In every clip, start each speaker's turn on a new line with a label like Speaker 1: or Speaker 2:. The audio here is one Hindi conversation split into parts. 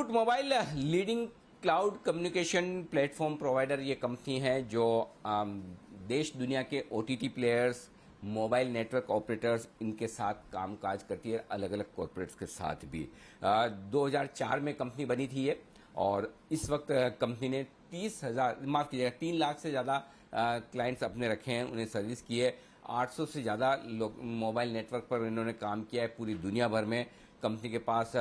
Speaker 1: Root Mobile leading cloud communication platform provider ये कंपनी है जो देश दुनिया के OTT players, mobile network operators इनके साथ कामकाज करती है, अलग अलग कॉरपोरेट्स के साथ भी। 2004 में कंपनी बनी थी ये, और इस वक्त कंपनी ने 3 लाख से ज़्यादा क्लाइंट्स अपने रखे हैं, उन्हें सर्विस की है। 800 से ज़्यादा मोबाइल नेटवर्क पर इन्होंने काम किया है पूरी दुनिया भर में। कंपनी के पास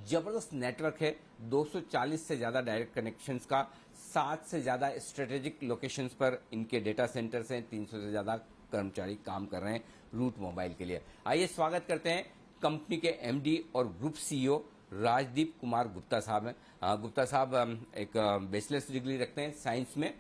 Speaker 1: जबरदस्त नेटवर्क है, 240 से ज़्यादा डायरेक्ट कनेक्शंस का, 7 से ज़्यादा स्ट्रेटेजिक लोकेशंस पर इनके डेटा सेंटर्स हैं, 300 से ज़्यादा कर्मचारी काम कर रहे हैं रूट मोबाइल के लिए। आइए स्वागत करते हैं कंपनी के एमडी और ग्रुप सीईओ राजदीप कुमार गुप्ता साहब हैं। गुप्ता साहब एक बैचलर्स डिग्री रखते हैं साइंस में,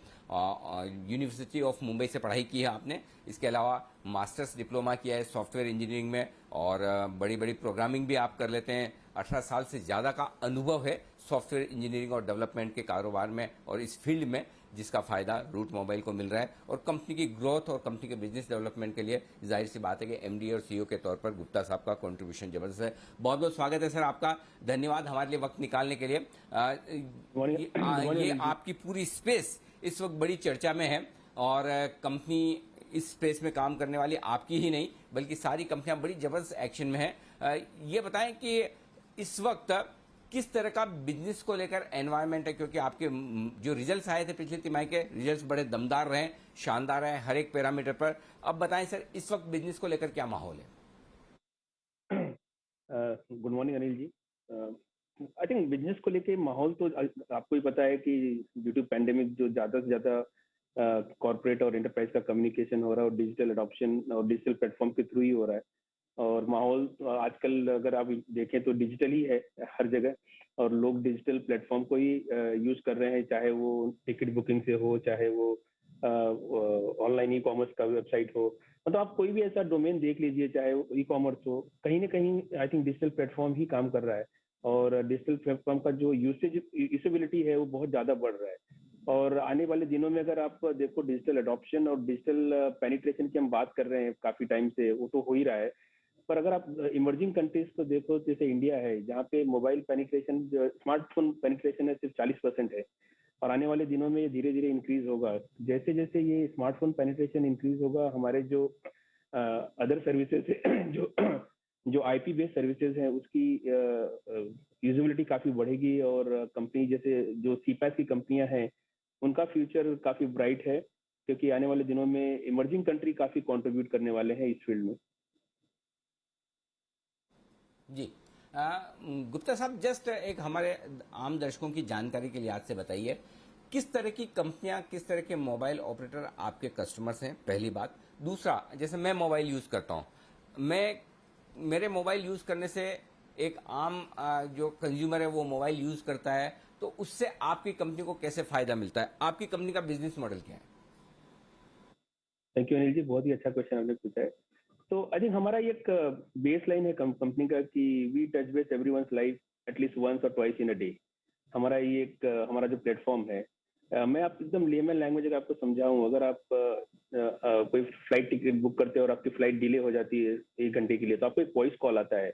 Speaker 1: यूनिवर्सिटी ऑफ मुंबई से पढ़ाई की है आपने। इसके अलावा मास्टर्स डिप्लोमा किया है सॉफ्टवेयर इंजीनियरिंग में, और बड़ी बड़ी प्रोग्रामिंग भी आप कर लेते हैं। 18 साल से ज़्यादा का अनुभव है सॉफ्टवेयर इंजीनियरिंग और डेवलपमेंट के कारोबार में और इस फील्ड में, जिसका फायदा रूट मोबाइल को मिल रहा है। और कंपनी की ग्रोथ और कंपनी के बिजनेस डेवलपमेंट के लिए जाहिर सी बात है कि एमडी और सीईओ के तौर पर गुप्ता साहब का कंट्रीब्यूशन जबरदस्त है। बहुत बहुत स्वागत है सर आपका, धन्यवाद हमारे लिए वक्त निकालने के लिए। ये आपकी पूरी स्पेस इस वक्त बड़ी चर्चा में है, और कंपनी इस स्पेस में काम करने वाली आपकी ही नहीं बल्कि सारी कंपनियां बड़ी जबरदस्त एक्शन में है। ये बताएं कि इस वक्त किस तरह का बिजनेस को लेकर एनवायरनमेंट है, क्योंकि आपके जो रिजल्ट्स आए थे पिछले तिमाही के, रिजल्ट्स बड़े दमदार रहे, शानदार रहे हर एक पैरामीटर पर। अब बताएं सर, इस वक्त बिजनेस को लेकर क्या माहौल है?
Speaker 2: Good morning Anil ji. I think business को लेके माहौल तो आपको ही पता है कि ड्यू टू पैंडेमिक जो ज्यादा से ज्यादा कॉर्पोरेट और एंटरप्राइज का कम्युनिकेशन हो रहा है और डिजिटल अडॉप्शन और डिजिटल प्लेटफॉर्म के थ्रू ही हो रहा है। और माहौल आजकल अगर आप देखें तो डिजिटल ही है हर जगह, और लोग डिजिटल प्लेटफॉर्म को ही यूज कर रहे हैं, चाहे वो टिकट बुकिंग से हो, चाहे वो ऑनलाइन ई कॉमर्स का वेबसाइट हो। मतलब आप कोई भी ऐसा डोमेन देख लीजिए, चाहे वो ई कॉमर्स हो, कहीं ना कहीं आई थिंक डिजिटल प्लेटफॉर्म ही काम कर रहा है। और डिजिटल प्लेटफॉर्म का जो यूसेबिलिटी है वो बहुत ज्यादा बढ़ रहा है। और आने वाले दिनों में अगर आप देखो, डिजिटल अडॉप्शन और डिजिटल पेनिट्रेशन की हम बात कर रहे हैं काफी टाइम से, वो तो हो ही रहा है। पर अगर आप इमर्जिंग कंट्रीज को देखो, जैसे इंडिया है जहाँ पे मोबाइल पेनिट्रेशन, स्मार्टफोन पेनिट्रेशन है सिर्फ 40% है, और आने वाले दिनों में ये धीरे धीरे इंक्रीज होगा। जैसे जैसे ये स्मार्टफोन पेनिट्रेशन इंक्रीज होगा, हमारे जो अदर सर्विसेज है, जो जो आईपी बेस्ड सर्विसेज हैं, उसकी यूजिबिलिटी काफी बढ़ेगी। और कंपनी जैसे जो सीपैस की कंपनियां हैं, उनका फ्यूचर काफी ब्राइट है, क्योंकि आने वाले दिनों में इमर्जिंग कंट्री काफी कंट्रीब्यूट करने वाले हैं इस फील्ड में।
Speaker 1: जी गुप्ता साहब, जस्ट एक हमारे आम दर्शकों की जानकारी के लिए आज से बताइए, किस तरह की कंपनियां, किस तरह के मोबाइल ऑपरेटर आपके कस्टमर्स हैं, पहली बात। दूसरा, जैसे मैं मोबाइल यूज करता हूं, मेरे मोबाइल यूज करने से एक आम जो कंज्यूमर है वो मोबाइल यूज करता है, तो उससे आपकी कंपनी को कैसे फायदा मिलता है? आपकी कंपनी का बिजनेस मॉडल क्या है?
Speaker 2: थैंक यू अनिल जी, बहुत ही अच्छा क्वेश्चन आपने पूछा है। तो आई थिंक हमारा एक बेस लाइन है कंपनी का कि we touch base everyone's life at least once और ट्वाइस इन अ डे। हमारा ये एक हमारा जो प्लेटफॉर्म है, मैं आप एकदम लेमन लैंग्वेज अगर आपको समझाऊं, अगर आप कोई फ्लाइट टिकट बुक करते हो और आपकी फ्लाइट डिले हो जाती है 1 घंटे के लिए, तो आपको एक वॉइस कॉल आता है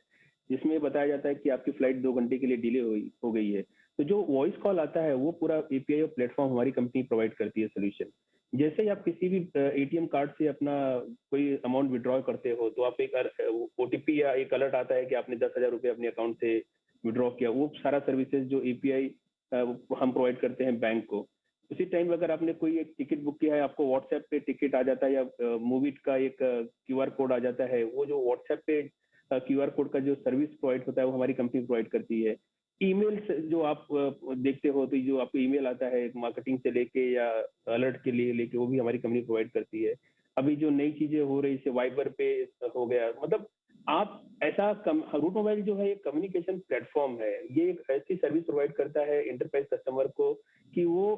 Speaker 2: जिसमें ये बताया जाता है कि आपकी फ्लाइट 2 घंटे के लिए डिले हो गई है। तो जो वॉइस कॉल आता है वो पूरा एपीआई और प्लेटफॉर्म हमारी कंपनी प्रोवाइड करती है सोल्यूशन। जैसे ही आप किसी भी एटीएम कार्ड से अपना कोई अमाउंट विड्रॉ करते हो, तो आप एक ओटीपी या एक अलर्ट आता है कि आपने 10,000 रुपये अपने अकाउंट से विड्रॉ किया। वो सारा सर्विसेज जो एपीआई हम प्रोवाइड करते हैं बैंक को। उसी टाइम अगर आपने कोई एक टिकट बुक किया है, आपको व्हाट्सएप पे टिकट आ जाता है, या मूवी का एक क्यूआर कोड आ जाता है। वो जो व्हाट्सएप पे क्यूआर कोड का जो सर्विस प्रोवाइड होता है वो हमारी कंपनी प्रोवाइड करती है। ईमेल से जो आप देखते हो, तो जो आपको ईमेल आता है मार्केटिंग से लेके या अलर्ट के लिए लेके, वो भी हमारी कंपनी प्रोवाइड करती है। अभी जो नई चीजें हो रही है, वाइबर पे हो गया, मतलब आप ऐसा रूट मोबाइल जो है एक कम्युनिकेशन प्लेटफॉर्म है। ये एक ऐसी सर्विस प्रोवाइड करता है एंटरप्राइज कस्टमर को कि वो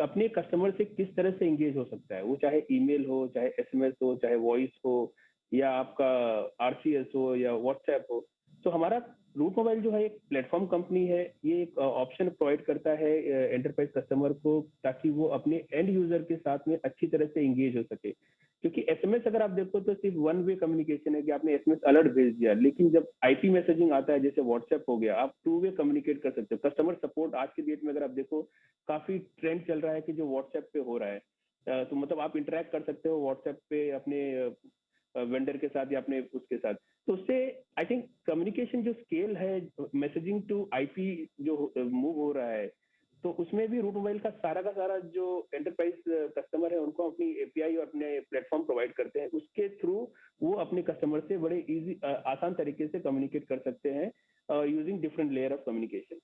Speaker 2: अपने कस्टमर से किस तरह से एंगेज हो सकता है, वो चाहे ईमेल हो, चाहे एसएमएस हो, चाहे वॉइस हो, या आपका आरसीएस हो, या व्हाट्सएप हो। तो हमारा रूट मोबाइल जो है एक प्लेटफॉर्म कंपनी है, ये एक ऑप्शन प्रोवाइड करता है एंटरप्राइज कस्टमर को, ताकि वो अपने एंड यूजर के साथ में अच्छी तरह से एंगेज हो सके। क्योंकि एसएमएस अगर आप देखो तो सिर्फ वन वे कम्युनिकेशन है कि आपने एसएमएस अलर्ट भेज दिया, लेकिन जब आईपी मैसेजिंग आता है जैसे व्हाट्सएप हो गया, आप टू वे कम्युनिकेट कर सकते हो। कस्टमर सपोर्ट आज के डेट में अगर आप देखो, काफी ट्रेंड चल रहा है कि जो व्हाट्सएप पे हो रहा है। तो मतलब आप इंटरेक्ट कर सकते हो व्हाट्सएप पे अपने वेंडर के साथ या अपने उसके साथ। तो उससे आई थिंक कम्युनिकेशन जो स्केल है, मैसेजिंग टू आईपी जो मूव हो रहा है, तो उसमें भी रूट मोबाइल का सारा जो एंटरप्राइज कस्टमर है उनको अपनी एपीआई और अपने प्लेटफॉर्म प्रोवाइड करते हैं, उसके थ्रू वो अपने कस्टमर से बड़े इजी आसान तरीके से कम्युनिकेट कर सकते हैं using different layer of communication.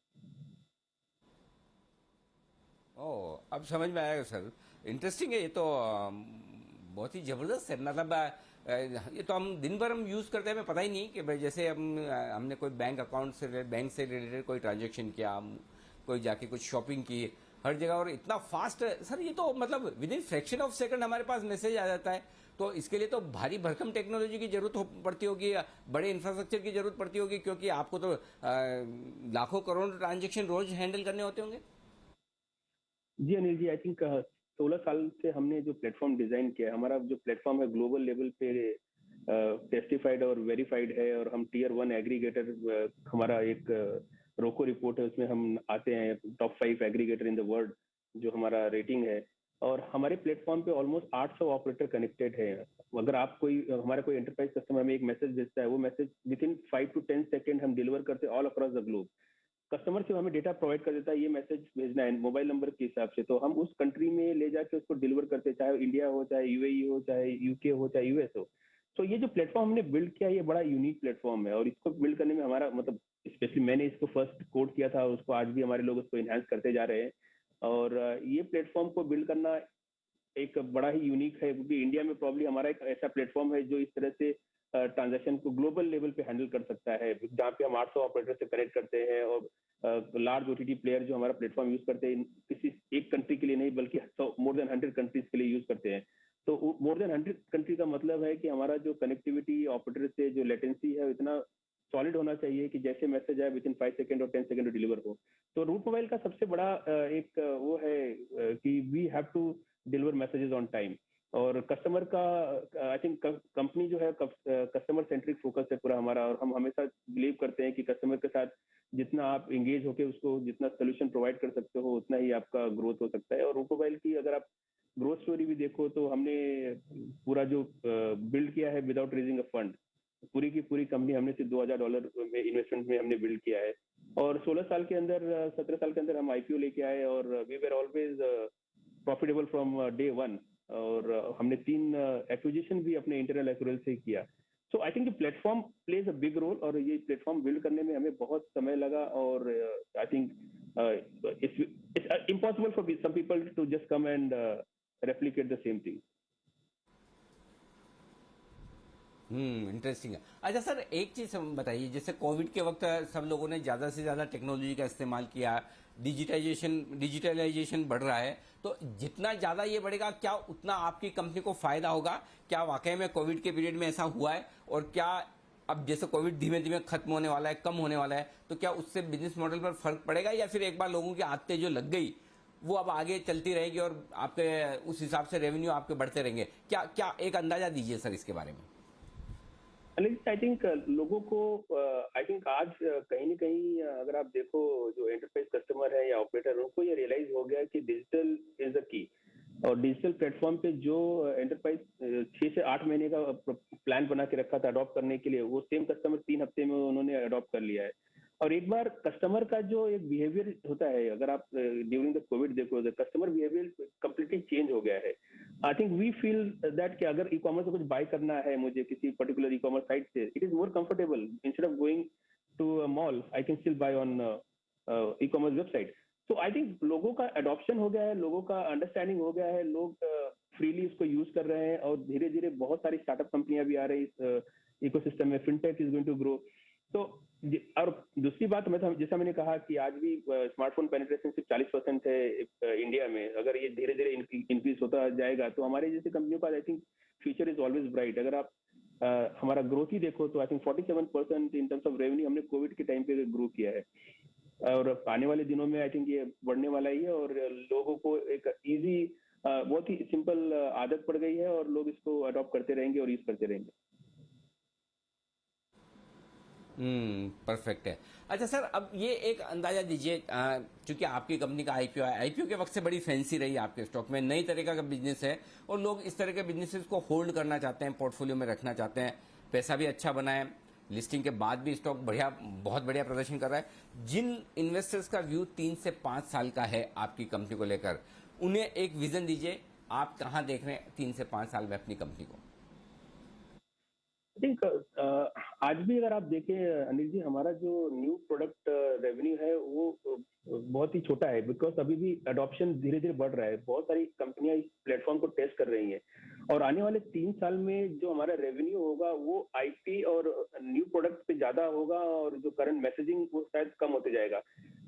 Speaker 1: Oh, अब समझ में आएगा सर। इंटरेस्टिंग है ये तो। बहुत ही ज़बरदस्त है। मतलब ये तो हम दिन भर हम यूज़ करते हैं, हमें पता ही नहीं कि भाई जैसे हमने कोई बैंक अकाउंट से बैंक से रिलेटेड कोई ट्रांजेक्शन किया, हम कोई जाके कुछ शॉपिंग की, हर जगह। और इतना फास्ट सर, ये तो मतलब with in fraction of second हमारे पास मैसेज आ जाता है। तो इसके लिए तो भारी भरकम टेक्नोलॉजी की जरूरत पड़ती होगी, बड़े इंफ्रास्ट्रक्चर की जरूरत पड़ती होगी, क्योंकि आपको तो लाखों करोड़ ट्रांजेक्शन रोज हैंडल करने होते होंगे।
Speaker 2: जी अनिल जी, आई थिंक 16 साल से हमने जो प्लेटफॉर्म डिजाइन किया है, हमारा जो प्लेटफॉर्म है ग्लोबल लेवल पे टेस्टिफाइड और वेरीफाइड है, और हम टीयर 1 एग्रीगेटर, हमारा एक रोको रिपोर्ट है, उसमें हम आते हैं top 5 aggregator in the world, जो हमारा रेटिंग है। और हमारे प्लेटफॉर्म पे ऑलमोस्ट 800 ऑपरेटर कनेक्टेड है। अगर आप हमारा कोई एंटरप्राइज कस्टमर हमें एक मैसेज भेजता है, वो message with in 5 to 10 second हम डिलीवर करते हैं all across the globe. Customer सिर्फ हमें डेटा प्रोवाइड कर देता है, ये मैसेज भेजना है मोबाइल नंबर के हिसाब से, तो हम उस कंट्री में ले जाके उसको डिलीवर करते हैं, चाहे इंडिया हो, चाहे यूएई हो, चाहे यूके हो, चाहे यूएस हो। तो ये जो प्लेटफॉर्म हमने बिल्ड किया है, ये बड़ा यूनिक प्लेटफॉर्म है, और इसको बिल्ड करने में हमारा मतलब, स्पेशली मैंने इसको फर्स्ट कोड किया था, उसको आज भी हमारे लोग उसको एनहांस करते जा रहे हैं। और ये प्लेटफॉर्म को बिल्ड करना एक बड़ा ही यूनिक है, क्योंकि इंडिया में प्रॉब्ली हमारा एक ऐसा प्लेटफॉर्म है जो इस तरह से ट्रांजैक्शन को ग्लोबल लेवल पे हैंडल कर सकता है, जहाँ पे हम 800 ऑपरेटर से कनेक्ट करते हैं, और लार्ज ओटीटी प्लेयर जो हमारा प्लेटफॉर्म यूज करते हैं, किसी एक कंट्री के लिए नहीं बल्कि मोर देन 100 कंट्रीज के लिए यूज करते हैं। तो मोर देन 100 कंट्री का मतलब है कि हमारा जो कनेक्टिविटी ऑपरेटर से जो लेटेंसी है, इतना सॉलिड होना चाहिए कि जैसे मैसेज आए विद इन 5 सेकेंड और 10 सेकेंड डिलीवर हो। तो रूट मोबाइल का सबसे बड़ा एक वो है कि we have to deliver messages on time. और कस्टमर का आई थिंक कंपनी जो है कस्टमर सेंट्रिक फोकस है पूरा हमारा, और हम हमेशा बिलीव करते हैं कि कस्टमर के साथ जितना आप एंगेज होके उसको जितना सोल्यूशन प्रोवाइड कर सकते हो, उतना ही आपका ग्रोथ हो सकता है। और रूट मोबाइल की अगर आप ग्रोथ स्टोरी भी देखो, तो हमने पूरा जो बिल्ड किया है विदाउट रेजिंग अ फंड, पूरी की पूरी कंपनी हमने सिर्फ $2000 में इन्वेस्टमेंट में हमने बिल्ड किया है। और 16 साल के अंदर 17 साल के अंदर हम आईपीओ लेके आए, और we were always profitable from day 1। और हमने 3 एक्विजिशन भी अपने इंटरनल एक्रूल से किया। So I think platform plays a big role, और ये प्लेटफॉर्म बिल्ड करने में हमें बहुत समय लगा। और I think it's impossible for some people to just come and replicate the same thing.
Speaker 1: Interesting है। अच्छा सर, एक चीज़ हम बताइए, जैसे कोविड के वक्त सब लोगों ने ज़्यादा से ज़्यादा टेक्नोलॉजी का इस्तेमाल किया, डिजिटलाइजेशन बढ़ रहा है, तो जितना ज़्यादा ये बढ़ेगा, क्या उतना आपकी कंपनी को फ़ायदा होगा? क्या वाकई में कोविड के पीरियड में ऐसा हुआ है? और क्या अब जैसे कोविड धीमे धीमे खत्म होने वाला है, कम होने वाला है, तो क्या उससे बिजनेस मॉडल पर फर्क पड़ेगा, या फिर एक बार लोगों की आदतें जो लग गई वो अब आगे चलती रहेगी और आपके उस हिसाब से रेवेन्यू आपके बढ़ते रहेंगे? क्या क्या एक अंदाजा दीजिए सर इसके बारे में।
Speaker 2: आई थिंक लोगों को आई थिंक आज कहीं ना कहीं अगर आप देखो, जो एंटरप्राइज कस्टमर है या ऑपरेटर, उनको ये रियलाइज हो गया कि डिजिटल इज द की। और डिजिटल प्लेटफॉर्म पे जो एंटरप्राइज 6 से 8 महीने का प्लान बना के रखा था अडॉप्ट करने के लिए, वो सेम कस्टमर 3 हफ्ते में उन्होंने अडॉप्ट कर लिया है। और एक बार कस्टमर का जो एक बिहेवियर होता है, अगर आप ड्यूरिंग द कोविड देखो, the customer behaviour completely change हो गया है। I think we feel that कि अगर ई कॉमर्स से कुछ बाय करना है मुझे किसी पर्टिकुलर ई कॉमर्स साइट से, it is more comfortable instead of going to a mall, I can still buy on e commerce website. तो आई थिंक लोगों का अडॉप्शन हो गया है, लोगों का अंडरस्टैंडिंग हो गया है, लोग फ्रीली इसको यूज कर रहे हैं, और धीरे धीरे बहुत सारी स्टार्टअप कंपनियां भी आ रही इस इकोसिस्टम में। Fintech is going to grow. तो और दूसरी बात, मैं जैसा मैंने कहा कि आज भी स्मार्टफोन पेनिट्रेशन सिर्फ 40% है इंडिया में। अगर ये धीरे धीरे इंक्रीज होता जाएगा, तो हमारे जैसे कंपनियों का I think future is always bright. अगर आप हमारा ग्रोथ ही देखो तो I think 47% in terms of revenue हमने कोविड के टाइम पे ग्रो किया है, और आने वाले दिनों में आई थिंक ये बढ़ने वाला ही है, और लोगों को एक इजी बहुत ही सिंपल आदत पड़ गई है, और लोग इसको अडॉप्ट करते रहेंगे और यूज करते रहेंगे।
Speaker 1: परफेक्ट है। अच्छा सर, अब ये एक अंदाजा दीजिए, क्योंकि आपकी कंपनी का आईपीओ है, आईपीओ के वक्त से बड़ी फैंसी रही है आपके स्टॉक में, नई तरीका का बिजनेस है और लोग इस तरह के बिजनेसेस को होल्ड करना चाहते हैं, पोर्टफोलियो में रखना चाहते हैं, पैसा भी अच्छा बना है, लिस्टिंग के बाद भी स्टॉक बढ़िया, बहुत बढ़िया प्रदर्शन कर रहा है। जिन इन्वेस्टर्स का व्यू 3 से 5 साल का है आपकी कंपनी को लेकर, उन्हें एक विजन दीजिए, आप कहाँ देख रहे हैं 3 से 5 साल में अपनी कंपनी को?
Speaker 2: आई थिंक आज भी अगर आप देखें अनिल जी, हमारा जो न्यू प्रोडक्ट रेवेन्यू है वो बहुत ही छोटा है, बिकॉज अभी भी अडॉप्शन धीरे धीरे बढ़ रहा है, बहुत सारी कंपनियां इस प्लेटफॉर्म को टेस्ट कर रही हैं, और आने वाले 3 साल में जो हमारा रेवेन्यू होगा वो आईटी और न्यू प्रोडक्ट पे ज्यादा होगा, और जो करंट मैसेजिंग वो शायद कम होते जाएगा।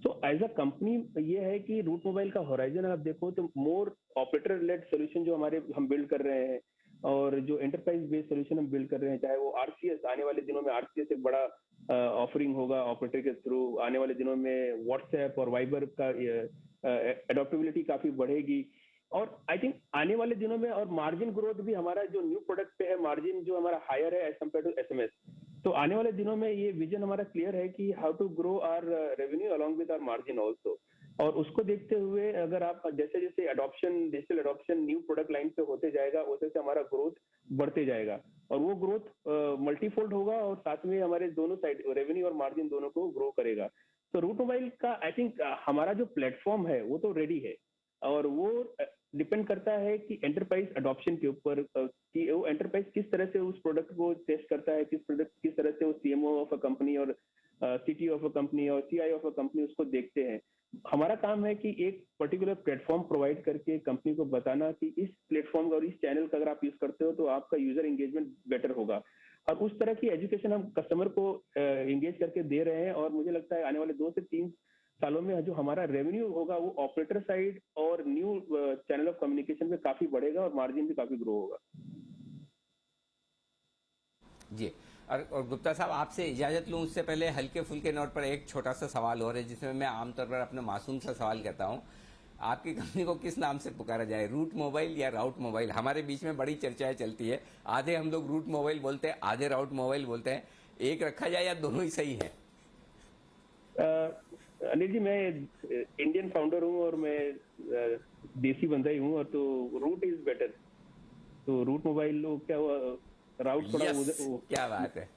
Speaker 2: तो एज अ कंपनी ये है कि रूट मोबाइल का होराइजन आप देखो तो मोर ऑपरेटर लेड सोल्यूशन जो हम बिल्ड कर रहे हैं, और जो एंटरप्राइज बेस्ड सोल्यूशन हम बिल्ड कर रहे हैं, चाहे वो आरसीएस, आने वाले दिनों में आरसीएस एक बड़ा ऑफरिंग होगा ऑपरेटर के थ्रू, आने वाले दिनों में व्हाट्सएप और वाइबर का एडॉप्टेबिलिटी काफी बढ़ेगी, और आई थिंक आने वाले दिनों में और मार्जिन ग्रोथ भी हमारा जो न्यू प्रोडक्ट पे है, मार्जिन जो हमारा हायर है एज कम्पेयर टू एसएमएस। तो आने वाले दिनों में ये विजन हमारा क्लियर है कि how to grow our revenue along with our margin also, और उसको देखते हुए अगर आप जैसे जैसे adoption, digital adoption new product line पे होते जाएगा, वैसे वैसे हमारा ग्रोथ बढ़ते जाएगा, और वो ग्रोथ मल्टीफोल्ड होगा, और साथ में हमारे दोनों साइड रेवेन्यू और मार्जिन दोनों को ग्रो करेगा। तो रूट मोबाइल का आई थिंक हमारा जो प्लेटफॉर्म है वो तो रेडी है, और वो डिपेंड करता है कि एंटरप्राइज अडॉप्शन के ऊपर, कि वो एंटरप्राइज किस तरह से उस प्रोडक्ट को टेस्ट करता है, किस तरह से वो सीएमओ ऑफ अ कंपनी और सीटीओ ऑफ अ कंपनी और सीआई ऑफ अ कंपनी उसको देखते हैं। हमारा काम है कि एक पर्टिकुलर प्लेटफॉर्म प्रोवाइड करके कंपनी को बताना कि इस प्लेटफॉर्म और इस चैनल का अगर आप यूज करते हो तो आपका यूजर एंगेजमेंट बेटर होगा, और उस तरह की एजुकेशन हम कस्टमर को एंगेज करके दे रहे हैं, और मुझे लगता है आने वाले 2 से 3 सालों में जो हमारा रेवेन्यू होगा वो ऑपरेटर साइड और न्यू चैनल ऑफ कम्युनिकेशन में काफी बढ़ेगा, और मार्जिन भी काफी ग्रो होगा।
Speaker 1: जी, और गुप्ता साहब, आपसे इजाज़त लूँ उससे पहले हल्के फुल्के नोट पर एक छोटा सा सवाल और है, जिसमें मैं आमतौर पर अपना मासूम सा सवाल कहता हूँ, आपकी कंपनी को किस नाम से पुकारा जाए, रूट मोबाइल या राउट मोबाइल? हमारे बीच में बड़ी चर्चाएं चलती है, आधे हम लोग रूट मोबाइल बोलते हैं, आधे राउट मोबाइल बोलते हैं, एक रखा जाए या दोनों ही सही है?
Speaker 2: अनिल जी, मैं इंडियन फाउंडर हूँ और मैं देसी बंदा ही हूँ, और तो रूट इज बेटर, तो रूट मोबाइल क्या हुआ, राउट थोड़ा
Speaker 1: क्या बात है,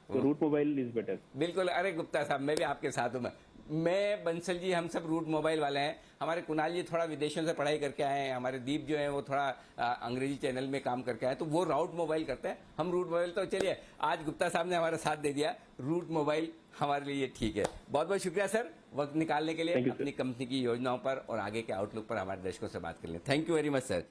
Speaker 2: तो रूट मोबाइल इज बेटर।
Speaker 1: बिल्कुल। अरे गुप्ता साहब, मैं भी आपके साथ हूँ। मैं बंसल जी, हम सब रूट मोबाइल वाले हैं। हमारे कुणाल जी थोड़ा विदेशों से पढ़ाई करके आए हैं, हमारे दीप जो है वो थोड़ा अंग्रेजी चैनल में काम करके आए, तो वो राउट मोबाइल करते हैं, हम रूट मोबाइल। तो चलिए, आज गुप्ता साहब ने हमारा साथ दे दिया, रूट मोबाइल हमारे लिए ठीक है। बहुत बहुत शुक्रिया सर, वक्त निकालने के लिए, अपनी कंपनी की योजनाओं पर और आगे के आउटलुक पर हमारे दर्शकों से बात कर लें। Thank you very much sir.